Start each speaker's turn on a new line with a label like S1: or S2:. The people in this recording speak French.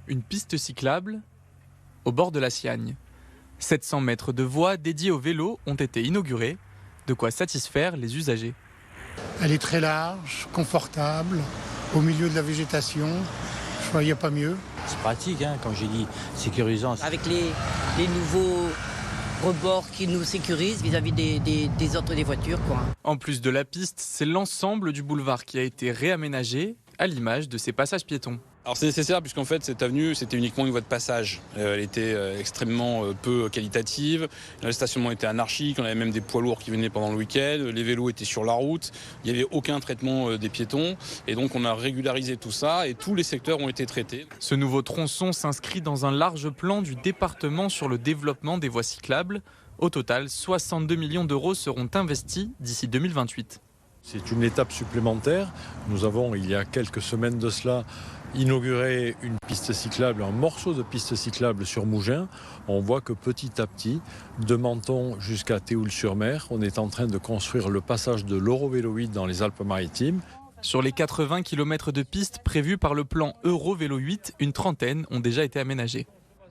S1: une piste cyclable au bord de la Siagne. 700 mètres de voies dédiées au vélo ont été inaugurés, de quoi satisfaire les usagers.
S2: Elle est très large, confortable, au milieu de la végétation. Je ne voyais pas mieux.
S3: C'est pratique, comme j'ai dit, sécurisant.
S4: Avec les nouveaux rebords qui nous sécurisent vis-à-vis des autres des voitures, quoi.
S1: En plus de la piste, c'est l'ensemble du boulevard qui a été réaménagé à l'image de ces passages piétons.
S5: Alors c'est nécessaire puisqu'en fait cette avenue c'était uniquement une voie de passage. Elle était extrêmement peu qualitative, le stationnement était anarchique, on avait même des poids lourds qui venaient pendant le week-end, les vélos étaient sur la route, il n'y avait aucun traitement des piétons et donc on a régularisé tout ça et tous les secteurs ont été traités.
S1: Ce nouveau tronçon s'inscrit dans un large plan du département sur le développement des voies cyclables. Au total, 62 millions d'euros seront investis d'ici 2028.
S6: C'est une étape supplémentaire. Nous avons, il y a quelques semaines de cela, inauguré une piste cyclable, un morceau de piste cyclable sur Mougins. On voit que petit à petit, de Menton jusqu'à Théoul-sur-Mer, on est en train de construire le passage de l'Eurovélo 8 dans les Alpes-Maritimes.
S1: Sur les 80 km de pistes prévus par le plan Eurovélo 8, une trentaine ont déjà été aménagés.